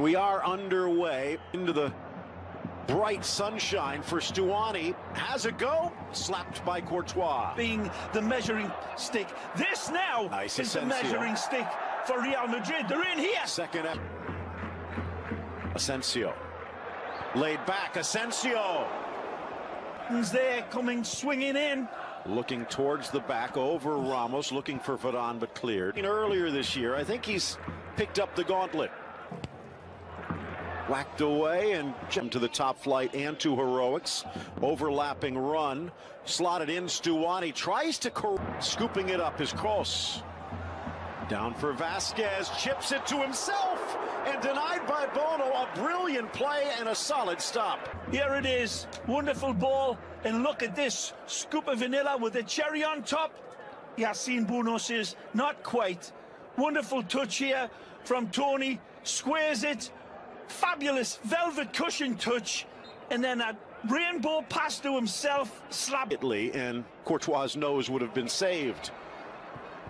We are underway into the bright sunshine for Stuani. Has a go, slapped by Courtois. Being the measuring stick. This now nice is the measuring stick for Real Madrid. They're in here. Second up. Asensio. Laid back, Asensio. There coming swinging in. Looking towards the back over Ramos, looking for Varane but cleared. Earlier this year, I think he's picked up the gauntlet. Whacked away and jumped to the top flight and to heroics. Overlapping run. Slotted in, Stuani tries to scooping it up is Kroos. Down for Vasquez, chips it to himself and denied by Bono. A brilliant play and a solid stop. Here it is, wonderful ball, and look at this scoop of vanilla with a cherry on top. Yassine Bono says not quite. Wonderful touch here from Tony, squares it. Fabulous velvet cushion touch, and then a rainbow pass to himself, slap. And Courtois' nose would have been saved.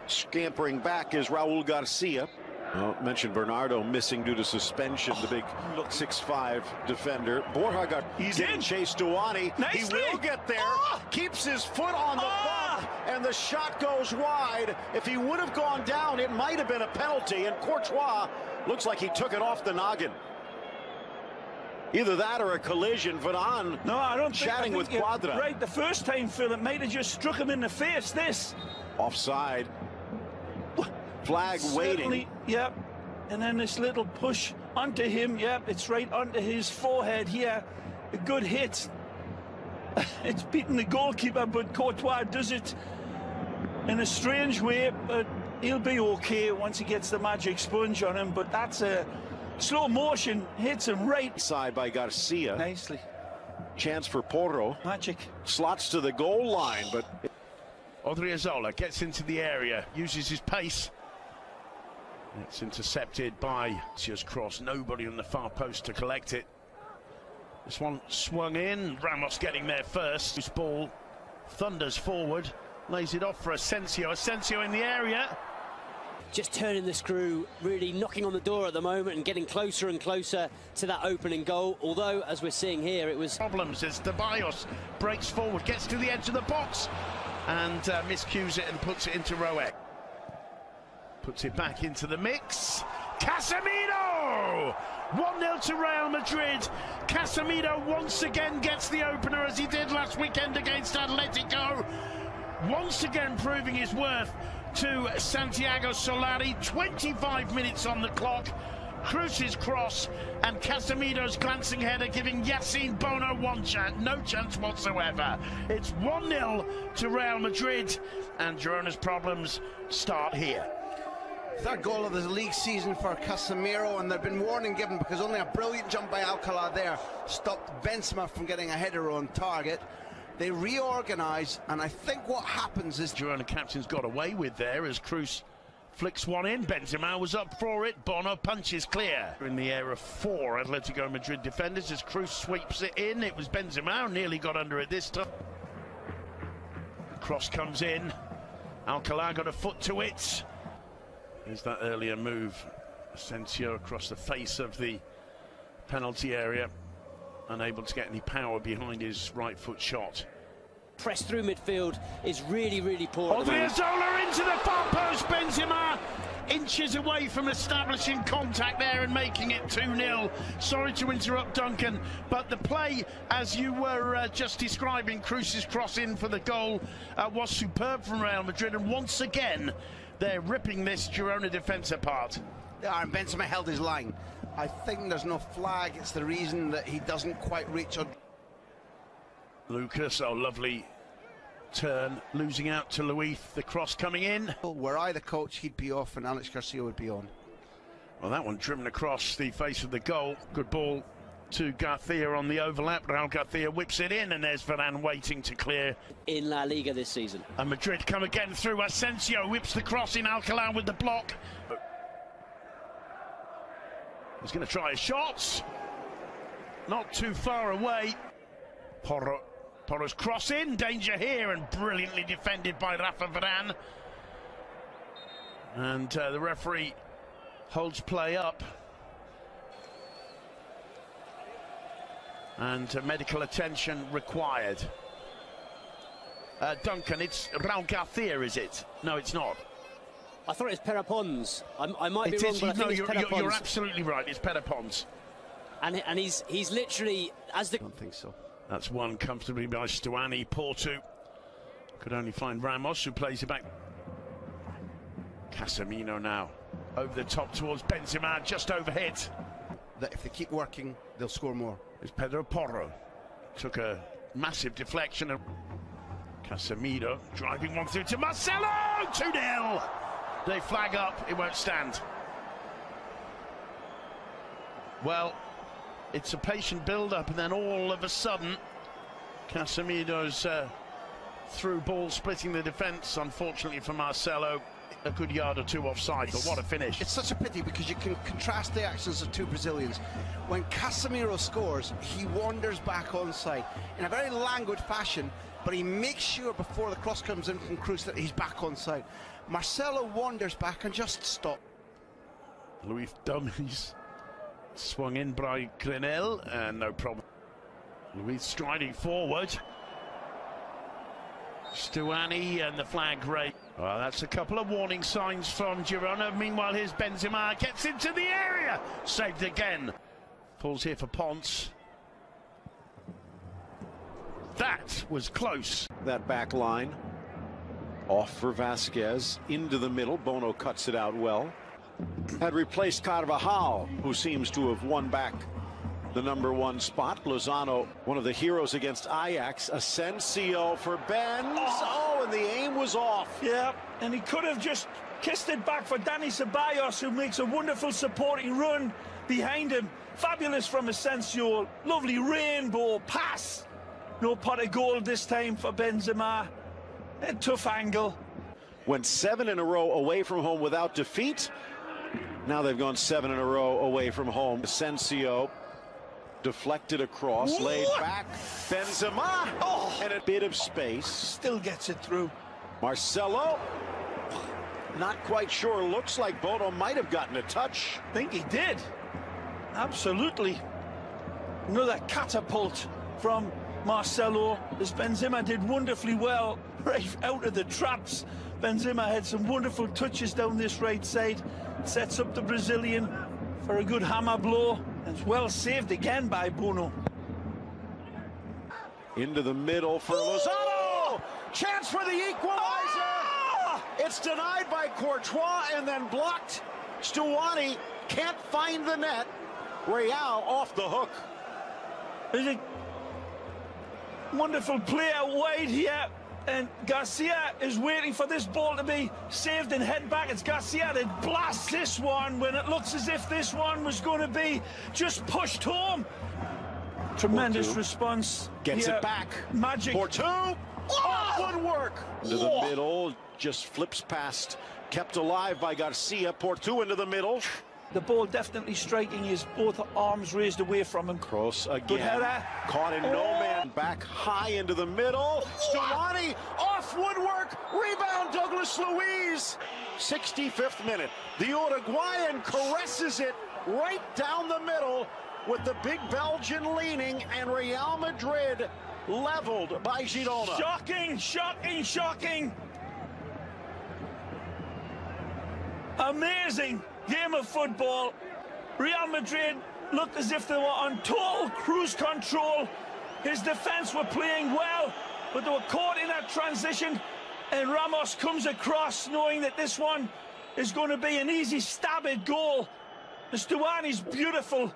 Scampering back is Raul Garcia. Well, mentioned Bernardo missing due to suspension, the big 6'5" defender. Borja got in. Chase Stuani. Nicely. He will get there. Keeps his foot on the bump, and the shot goes wide. If he would have gone down, it might have been a penalty, and Courtois looks like he took it off the noggin. Either that or a collision. Varane chatting with Quadra. Right, the first time, Phil, it might have just struck him in the face. This. Offside. Flag waiting. Yep. And then this little push onto him. Yep, it's right onto his forehead here. A good hit. It's beaten the goalkeeper, but Courtois does it in a strange way. But he'll be okay once he gets the magic sponge on him. But that's a slow motion, hits him right. Side by Garcia. Nicely. Chance for Porro. Magic. Slots to the goal line, but Odriozola gets into the area, uses his pace. It's intercepted by Cia's cross. Nobody on the far post to collect it. This one swung in. Ramos getting there first. This ball thunders forward, lays it off for Asensio. Asensio in the area. Just turning the screw, really knocking on the door at the moment and getting closer and closer to that opening goal. Although, as we're seeing here, it was problems as Ceballos breaks forward, gets to the edge of the box and miscues it and puts it into Roek. Puts it back into the mix. Casemiro! 1-0 to Real Madrid. Casemiro once again gets the opener as he did last weekend against Atletico. Once again proving his worth to Santiago Solari. 25 minutes on the clock. Kroos's cross and Casemiro's glancing header giving Yassine Bono no chance whatsoever. It's 1-0 to Real Madrid, and Girona's problems start here. Third goal of the league season for Casemiro, and there'd been warning given because only a brilliant jump by Alcalá there stopped Benzema from getting a header on target. They reorganise, and I think what happens is Girona captain's got away with there as Kroos flicks one in. Benzema was up for it. Bono punches clear. In the air of 4 Atletico Madrid defenders as Kroos sweeps it in. It was Benzema who nearly got under it this time. Cross comes in. Alcalá got a foot to it. There's that earlier move. Asensio across the face of the penalty area, unable to get any power behind his right foot shot. Press through midfield is really, really poor. Odriozola into the far post. Benzema inches away from establishing contact there and making it 2-0. Sorry to interrupt, Duncan, but the play, as you were just describing, Kroos's cross in for the goal was superb from Real Madrid, and once again they're ripping this Girona defence apart. Yeah, and Benzema held his line. I think there's no flag. It's the reason that he doesn't quite reach on. Lucas, oh, lovely turn, losing out to Luis. The cross coming in. Were I the coach, he'd be off and Alex Garcia would be on. Well, that one driven across the face of the goal. Good ball to Garcia on the overlap. Raul Garcia whips it in, and there's Varane waiting to clear. In La Liga this season. And Madrid come again through. Asensio whips the cross in. Alcalá with the block. He's going to try a shot. Not too far away. Porro's cross in. Danger here, and brilliantly defended by Rafa Varane. And the referee holds play up. and medical attention required. Duncan, it's Raul Garcia, is it? No, it's not. I thought it was Perapons. I might be wrong, but I think it's Perapons. You're absolutely right. It's Perapons. And he's literally, as the... I don't think so. That's won comfortably by Stuani. Portu could only find Ramos, who plays it back. Casemiro now over the top towards Benzema, just overhit. That if they keep working, they'll score more. It's Pedro Porro. Took a massive deflection. Casemiro driving one through to Marcelo! 2-0! They flag up, it won't stand. Well, it's a patient build-up, and then all of a sudden, Casemiro's through ball splitting the defence, unfortunately for Marcelo. A good yard or two offside, but what a finish. It's such a pity because you can contrast the actions of two Brazilians. When Casemiro scores, he wanders back onside in a very languid fashion, but he makes sure before the cross comes in from Cruz that he's back onside. Marcelo wanders back and just stops. Luis Dummies swung in by Grenell, and no problem. Luis striding forward. Stuani and the flag raised. Well, that's a couple of warning signs from Girona. Meanwhile, here's Benzema, gets into the area, saved again. Falls here for Ponce. That was close. That back line off for Vasquez into the middle. Bono cuts it out well. Had replaced Carvajal, who seems to have won back the #1 spot. Lozano, one of the heroes against Ajax. Asensio for Benz. Oh, and the aim was off. Yeah, and he could have just kissed it back for Dani Ceballos, who makes a wonderful supporting run behind him. Fabulous from Asensio. Lovely rainbow pass. No pot of gold this time for Benzema. A tough angle. Went 7 in a row away from home without defeat. Now they've gone 7 in a row away from home. Asensio deflected across, laid back. Benzema, and a bit of space. Still gets it through. Marcelo, not quite sure. Looks like Bono might have gotten a touch. I think he did. Absolutely. Another catapult from Marcelo, as Benzema did wonderfully well right out of the traps. Benzema had some wonderful touches down this right side. Sets up the Brazilian for a good hammer blow. It's well saved again by Bono. Into the middle for Lozano. Chance for the equalizer. It's denied by Courtois and then blocked. Stuani can't find the net. Real off the hook. There's a wonderful play out wide here, and Garcia is waiting for this ball to be saved and head back. It's Garcia that blasts this one when it looks as if this one was going to be just pushed home. Tremendous response. Gets it back. Magic. Portu. Woodwork. Into the middle. Just flips past. Kept alive by Garcia. Portu into the middle. The ball definitely striking his both arms raised away from him. Cross again. Good header. Caught in no man. Back high into the middle. Stuani off Woodwork. Rebound Douglas Luiz. 65th minute. The Uruguayan caresses it right down the middle with the big Belgian leaning, and Real Madrid leveled by Girona. Shocking, shocking, shocking. Amazing game of football. Real Madrid looked as if they were on total cruise control. His defense were playing well, but they were caught in that transition, and Ramos comes across knowing that this one is going to be an easy stab at goal. Stuani's beautiful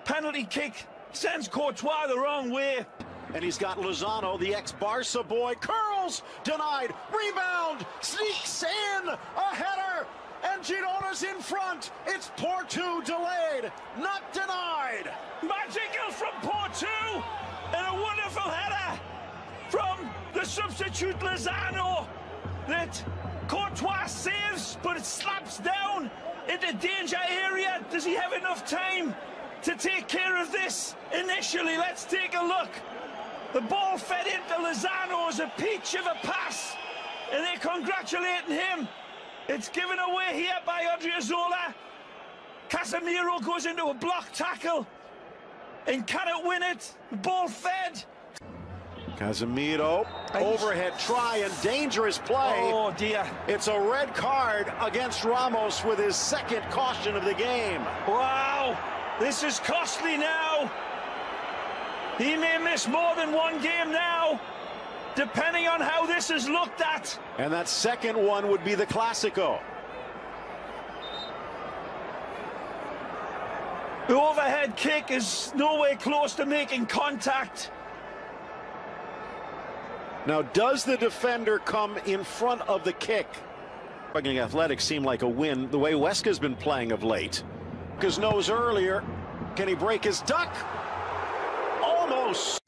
penalty kick sends Courtois the wrong way. And he's got Lozano, the ex-Barca boy, curls, denied, rebound, sneaks in, a header, and Girona's in front. It's Portu delayed, not denied. Magical from Portu, and a wonderful header from the substitute Lozano that Courtois saves, but it slaps down into danger area. Does he have enough time to take care of this initially? Let's take a look. The ball fed into Lozano as a peach of a pass, and they're congratulating him. It's given away here by Odriozola. Casemiro goes into a block tackle. And can it win it? Ball fed. Casemiro, overhead try and dangerous play. Oh dear. It's a red card against Ramos with his second caution of the game. Wow, this is costly now. He may miss more than one game now, depending on how this is looked at. And that second one would be the Clásico. The overhead kick is nowhere close to making contact. Now, does the defender come in front of the kick? Struggling Athletics seem like a win the way Huesca's been playing of late. Because knows earlier, can he break his duck? Almost.